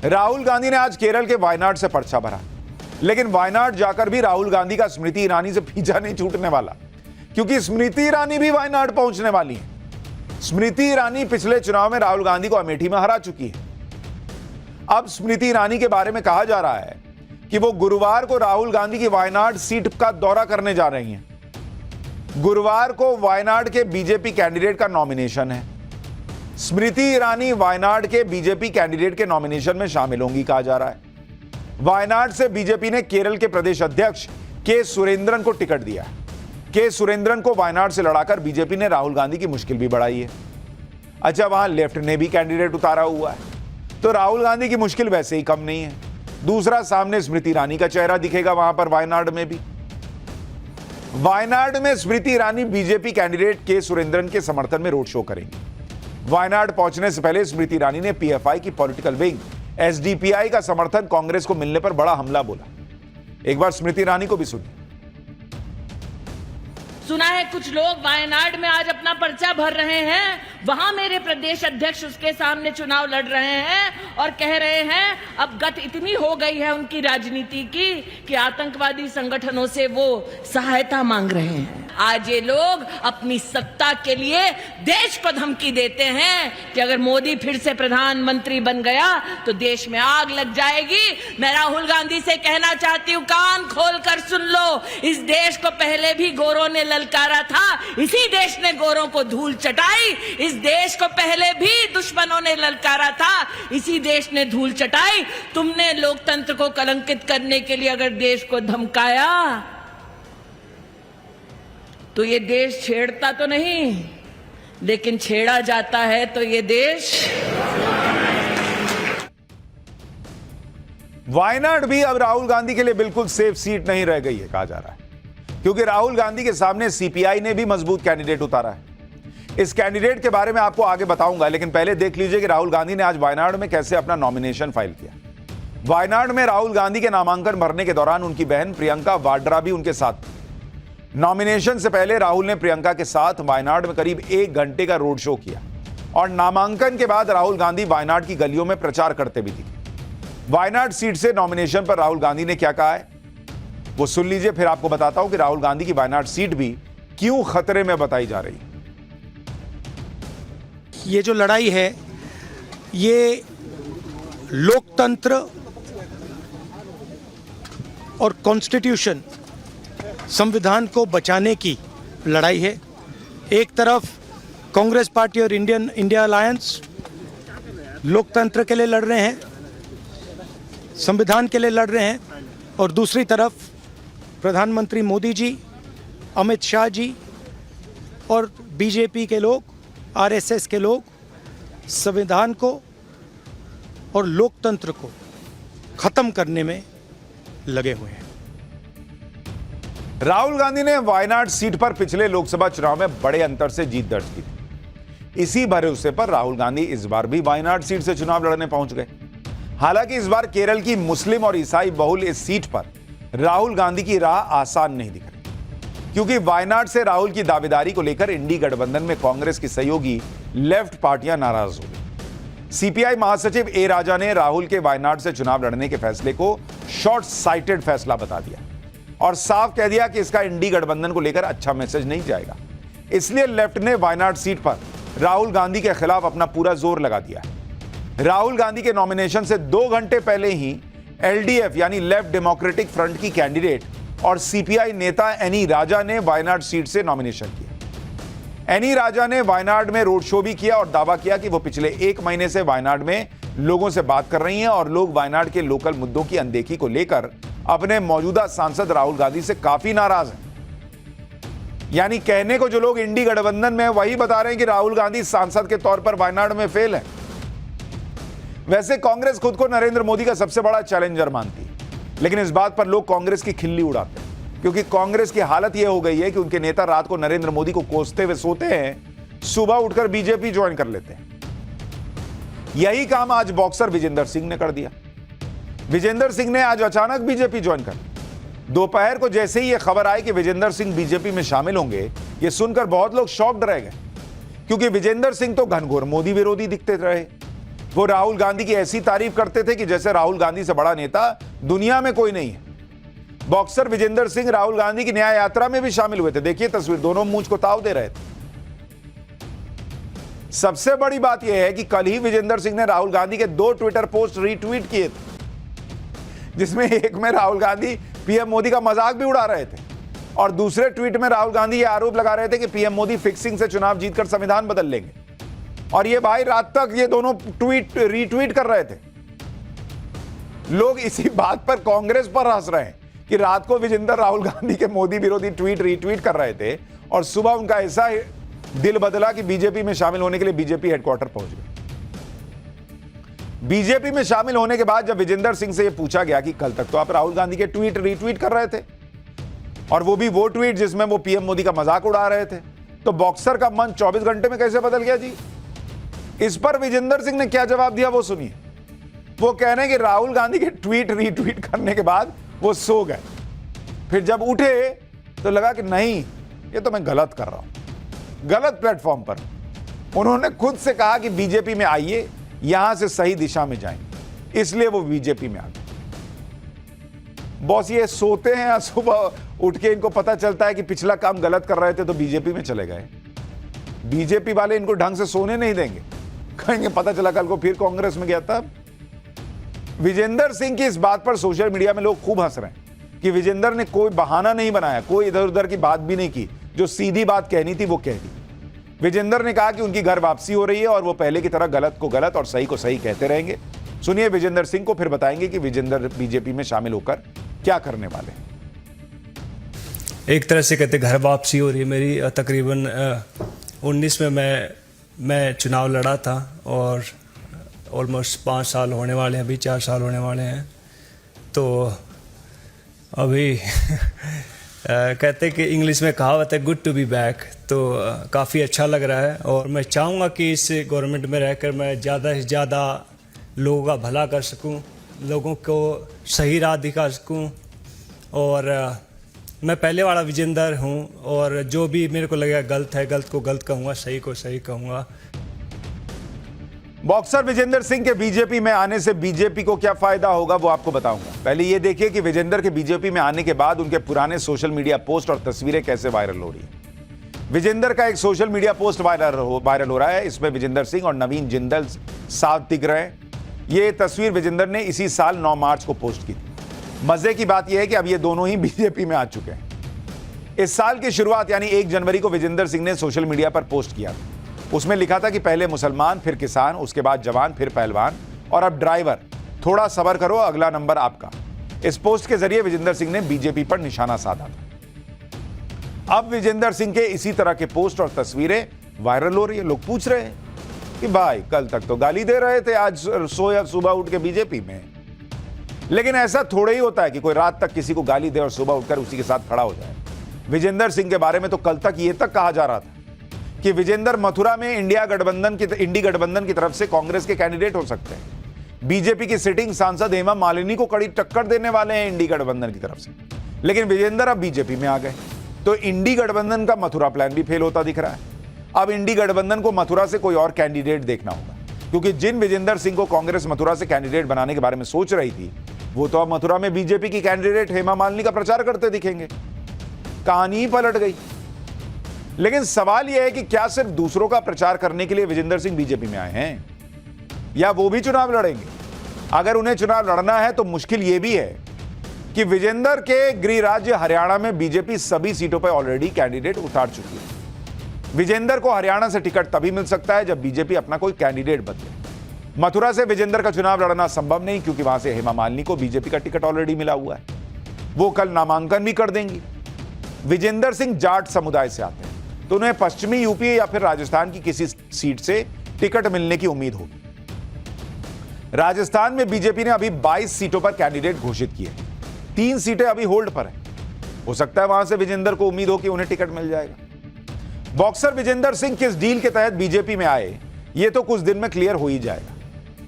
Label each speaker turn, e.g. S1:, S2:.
S1: राहुल गांधी ने आज केरल के वायनाड से पर्चा भरा, लेकिन वायनाड जाकर भी राहुल गांधी का स्मृति ईरानी से पीछा नहीं छूटने वाला, क्योंकि स्मृति ईरानी भी वायनाड पहुंचने वाली है। स्मृति ईरानी पिछले चुनाव में राहुल गांधी को अमेठी में हरा चुकी है। अब स्मृति ईरानी के बारे में कहा जा रहा है कि वो गुरुवार को राहुल गांधी की वायनाड सीट का दौरा करने जा रही हैं। गुरुवार को वायनाड के बीजेपी कैंडिडेट का नॉमिनेशन है। स्मृति ईरानी वायनाड के बीजेपी कैंडिडेट के नॉमिनेशन में शामिल होंगी कहा जा रहा है। वायनाड से बीजेपी ने केरल के प्रदेश अध्यक्ष के सुरेंद्रन को टिकट दिया है। के सुरेंद्रन को वायनाड से लड़ाकर बीजेपी ने राहुल गांधी की मुश्किल भी बढ़ाई है। अच्छा, वहां लेफ्ट ने भी कैंडिडेट उतारा हुआ है, तो राहुल गांधी की मुश्किल वैसे ही कम नहीं है। दूसरा, सामने स्मृति ईरानी का चेहरा दिखेगा वहां पर वायनाड में भी। वायनाड में स्मृति ईरानी बीजेपी कैंडिडेट के सुरेंद्रन के समर्थन में रोड शो करेंगी। वायनाड पहुंचने से पहले स्मृति ईरानी ने पीएफआई की पॉलिटिकल विंग एसडीपीआई का समर्थन कांग्रेस को मिलने पर बड़ा हमला बोला। एक बार स्मृति ईरानी को भी सुनिए।
S2: सुना है कुछ लोग वायनाड में आज अपना पर्चा भर रहे हैं, वहां मेरे प्रदेश अध्यक्ष उसके सामने चुनाव लड़ रहे हैं और कह रहे हैं अब गत इतनी हो गई है उनकी राजनीति की कि आतंकवादी संगठनों से वो सहायता मांग रहे हैं। आज ये लोग अपनी सत्ता के लिए देश को धमकी देते हैं कि अगर मोदी फिर से प्रधानमंत्री बन गया तो देश में आग लग जाएगी। मैं राहुल गांधी से कहना चाहती हूं, कान खोलकर सुन लो, इस देश को पहले भी गोरों ने ललकारा था, इसी देश ने गोरों को धूल चटाई। इस देश को पहले भी दुश्मनों ने ललकारा था, इसी देश ने धूल चटाई। तुमने लोकतंत्र को कलंकित करने के लिए अगर देश को धमकाया तो ये देश छेड़ता तो नहीं, लेकिन छेड़ा जाता है तो ये देश।
S1: वायनाड भी अब राहुल गांधी के लिए बिल्कुल सेफ सीट नहीं रह गई है कहा जा रहा है, क्योंकि राहुल गांधी के सामने सीपीआई ने भी मजबूत कैंडिडेट उतारा है। इस कैंडिडेट के बारे में आपको आगे बताऊंगा, लेकिन पहले देख लीजिए कि राहुल गांधी ने आज वायनाड में कैसे अपना नॉमिनेशन फाइल किया। वायनाड में राहुल गांधी के नामांकन भरने के दौरान उनकी बहन प्रियंका वाड्रा भी उनके साथ थी। नॉमिनेशन से पहले राहुल ने प्रियंका के साथ वायनाड में करीब 1 घंटे का रोड शो किया और नामांकन के बाद राहुल गांधी वायनाड की गलियों में प्रचार करते भी दिखे। वायनाड सीट से नॉमिनेशन पर राहुल गांधी ने क्या कहा है वो सुन लीजिए, फिर आपको बताता हूं कि राहुल गांधी की वायनाड सीट भी क्यों खतरे में बताई जा रही है।
S3: ये जो लड़ाई है ये लोकतंत्र और कॉन्स्टिट्यूशन, संविधान को बचाने की लड़ाई है। एक तरफ कांग्रेस पार्टी और इंडिया अलायंस लोकतंत्र के लिए लड़ रहे हैं, संविधान के लिए लड़ रहे हैं, और दूसरी तरफ प्रधानमंत्री मोदी जी, अमित शाह जी और बीजेपी के लोग, आरएसएस के लोग संविधान को और लोकतंत्र को खत्म करने में लगे हुए हैं।
S1: राहुल गांधी ने वायनाड सीट पर पिछले लोकसभा चुनाव में बड़े अंतर से जीत दर्ज की थी। इसी भरोसे पर राहुल गांधी इस बार भी वायनाड सीट से चुनाव लड़ने पहुंच गए। हालांकि इस बार केरल की मुस्लिम और ईसाई बहुल इस सीट पर राहुल गांधी की राह आसान नहीं दिख रही, क्योंकि वायनाड से राहुल की दावेदारी को लेकर इंडी गठबंधन में कांग्रेस की सहयोगी लेफ्ट पार्टियां नाराज हो गई। सीपीआई महासचिव ए राजा ने राहुल के वायनाड से चुनाव लड़ने के फैसले को शॉर्ट साइटेड फैसला बता दिया और साफ कह दिया कि इसका इंडी गठबंधन को लेकर अच्छा मैसेज नहीं जाएगा। इसलिए लेफ्ट ने वायनाड सीट पर राहुल गांधी के खिलाफ अपना पूरा जोर लगा दिया। राहुल गांधी के नॉमिनेशन से 2 घंटे पहले ही एलडीएफ यानी लेफ्ट डेमोक्रेटिक फ्रंट की कैंडिडेट और सीपीआई नेता एनी राजा ने वायनाड सीट से नॉमिनेशन किया। एनी राजा ने वायनाड में रोड शो भी किया और दावा किया कि वो पिछले 1 महीने से वायनाड में लोगों से बात कर रही हैं और लोग वायनाड के लोकल मुद्दों की अनदेखी को लेकर अपने मौजूदा सांसद राहुल गांधी से काफी नाराज हैं। यानी कहने को जो लोग इंडी गठबंधन में वही बता रहे हैं कि राहुल गांधी सांसद के तौर पर वायनाड में फेल है। वैसे कांग्रेस खुद को नरेंद्र मोदी का सबसे बड़ा चैलेंजर मानती है, लेकिन इस बात पर लोग कांग्रेस की खिल्ली उड़ाते हैं, क्योंकि कांग्रेस की हालत यह हो गई है कि उनके नेता रात को नरेंद्र मोदी को कोसते हुए सोते हैं, सुबह उठकर बीजेपी ज्वाइन कर लेते हैं। यही काम आज बॉक्सर विजेंदर सिंह ने कर दिया। विजेंदर सिंह ने आज अचानक बीजेपी ज्वाइन कर ली। दोपहर को जैसे ही यह खबर आई कि विजेंदर सिंह बीजेपी में शामिल होंगे, यह सुनकर बहुत लोग शॉक्ड रह गए, क्योंकि विजेंदर सिंह तो घनघोर मोदी विरोधी दिखते रहे। वो राहुल गांधी की ऐसी तारीफ करते थे कि जैसे राहुल गांधी से बड़ा नेता दुनिया में कोई नहीं है। बॉक्सर विजेंदर सिंह राहुल गांधी की न्याय यात्रा में भी शामिल हुए थे। देखिए तस्वीर, दोनों मूंछ को ताव दे रहे थे। सबसे बड़ी बात यह है कि कल ही विजेंदर सिंह ने राहुल गांधी के 2 ट्विटर पोस्ट रीट्वीट किए थे, जिसमें एक में राहुल गांधी पीएम मोदी का मजाक भी उड़ा रहे थे और दूसरे ट्वीट में राहुल गांधी ये आरोप लगा रहे थे कि पीएम मोदी फिक्सिंग से चुनाव जीतकर संविधान बदल लेंगे। और ये भाई रात तक ये दोनों ट्वीट रीट्वीट कर रहे थे। लोग इसी बात पर कांग्रेस पर हंस रहे हैं कि रात को विजेंदर राहुल गांधी के मोदी विरोधी ट्वीट रीट्वीट कर रहे थे और सुबह उनका ऐसा दिल बदला कि बीजेपी में शामिल होने के लिए बीजेपी हेडक्वार्टर पहुंच गए। बीजेपी में शामिल होने के बाद जब विजेंदर सिंह से यह पूछा गया कि कल तक तो आप राहुल गांधी के ट्वीट रीट्वीट कर रहे थे और वो भी वो ट्वीट जिसमें वो पीएम मोदी का मजाक उड़ा रहे थे, तो बॉक्सर का मन 24 घंटे में कैसे बदल गया जी? इस पर विजेंदर सिंह ने क्या जवाब दिया वो सुनिए। वो कह रहे हैं कि राहुल गांधी के ट्वीट रीट्वीट करने के बाद वो सो गए, फिर जब उठे तो लगा कि नहीं, ये तो मैं गलत कर रहा हूं, गलत प्लेटफॉर्म पर। उन्होंने खुद से कहा कि बीजेपी में आइए, यहां से सही दिशा में जाएंगे, इसलिए वो बीजेपी में आ गए। बॉस ये सोते हैं या सुबह उठ के इनको पता चलता है कि पिछला काम गलत कर रहे थे तो बीजेपी में चले गए। बीजेपी वाले इनको ढंग से सोने नहीं देंगे, कहेंगे पता चला कल को फिर कांग्रेस में गया था। विजेंदर सिंह की इस बात पर सोशल मीडिया में लोग खूब हंस रहे हैं कि विजेंदर ने कोई बहाना नहीं बनाया, कोई इधर उधर की बात भी नहीं की, जो सीधी बात कहनी थी वो कह दी। विजेंदर ने कहा कि उनकी घर वापसी हो रही है और वो पहले की तरह गलत को गलत और सही को सही कहते रहेंगे। सुनिए विजेंदर सिंह को, फिर बताएंगे कि विजेंदर बीजेपी में शामिल होकर क्या करने वाले हैं।
S4: एक तरह से कहते घर वापसी हो रही है मेरी। तकरीबन 19 में मैं चुनाव लड़ा था और ऑलमोस्ट 5 साल होने वाले हैं, अभी 4 साल होने वाले हैं। तो अभी कहते कि इंग्लिश में कहावत है गुड टू बी बैक, तो काफ़ी अच्छा लग रहा है और मैं चाहूँगा कि इस गवर्नमेंट में रहकर मैं ज़्यादा से ज़्यादा लोगों का भला कर सकूं, लोगों को सही राह दिखा सकूं। और मैं पहले वाला विजेंदर हूं और जो भी मेरे को लगेगा गलत है, गलत को गलत कहूँगा, सही को सही कहूँगा।
S1: बॉक्सर विजेंदर सिंह के बीजेपी में आने से बीजेपी को क्या फायदा होगा वो आपको बताऊंगा। पहले ये देखिए कि विजेंदर के बीजेपी में आने के बाद उनके पुराने सोशल मीडिया पोस्ट और तस्वीरें कैसे वायरल हो रही है। विजेंदर का एक सोशल मीडिया पोस्ट वायरल हो रहा है। इसमें विजेंदर सिंह और नवीन जिंदल साथ दिख रहे हैं। ये तस्वीर विजेंदर ने इसी साल 9 मार्च को पोस्ट की थी। मजे की बात यह है कि अब ये दोनों ही बीजेपी में आ चुके हैं। इस साल की शुरुआत यानी 1 जनवरी को विजेंदर सिंह ने सोशल मीडिया पर पोस्ट किया था। उसमें लिखा था कि पहले मुसलमान, फिर किसान, उसके बाद जवान, फिर पहलवान और अब ड्राइवर, थोड़ा सब्र करो, अगला नंबर आपका। इस पोस्ट के जरिए विजेंदर सिंह ने बीजेपी पर निशाना साधा था। अब विजेंदर सिंह के इसी तरह के पोस्ट और तस्वीरें वायरल हो रही है। लोग पूछ रहे हैं कि भाई कल तक तो गाली दे रहे थे, आज सोया सुबह उठ के बीजेपी में। लेकिन ऐसा थोड़ा ही होता है कि कोई रात तक किसी को गाली दे और सुबह उठकर उसी के साथ खड़ा हो जाए। विजेंदर सिंह के बारे में तो कल तक ये तक कहा जा रहा था कि विजेंदर मथुरा में इंडी गठबंधन की तरफ से कांग्रेस के कैंडिडेट हो सकते हैं। बीजेपी की सिटिंग सांसद हेमा मालिनी को कड़ी टक्कर देने वाले हैं इंडी गठबंधन की तरफ से। लेकिन विजेंदर अब बीजेपी में आ गए तो इंडी गठबंधन का मथुरा प्लान भी फेल होता दिख रहा है। अब इंडी गठबंधन को मथुरा से कोई और कैंडिडेट देखना होगा, क्योंकि जिन विजेंदर सिंह को कांग्रेस मथुरा से कैंडिडेट बनाने के बारे में सोच रही थी वो तो अब मथुरा में बीजेपी की कैंडिडेट हेमा मालिनी का प्रचार करते दिखेंगे। कहानी ही पलट गई। लेकिन सवाल यह है कि क्या सिर्फ दूसरों का प्रचार करने के लिए विजेंदर सिंह बीजेपी में आए हैं या वो भी चुनाव लड़ेंगे? अगर उन्हें चुनाव लड़ना है तो मुश्किल यह भी है कि विजेंदर के गृह राज्य हरियाणा में बीजेपी सभी सीटों पर ऑलरेडी कैंडिडेट उतार चुकी है। विजेंदर को हरियाणा से टिकट तभी मिल सकता है जब बीजेपी अपना कोई कैंडिडेट बदले। मथुरा से विजेंदर का चुनाव लड़ना संभव नहीं, क्योंकि वहां से हेमा मालिनी को बीजेपी का टिकट ऑलरेडी मिला हुआ है। वो कल नामांकन भी कर देंगी। विजेंदर सिंह जाट समुदाय से आते हैं तो उन्हें पश्चिमी यूपी या फिर राजस्थान की किसी सीट से टिकट मिलने की उम्मीद होगी। राजस्थान में बीजेपी ने अभी 22 सीटों पर कैंडिडेट घोषित किए। 3 सीटें अभी होल्ड पर हैं। हो सकता है वहां से विजेंदर को उम्मीद हो कि उन्हें टिकट मिल जाएगा। बॉक्सर विजेंदर सिंह किस डील के तहत बीजेपी में आए, ये तो कुछ दिन में क्लियर हो ही जाएगा।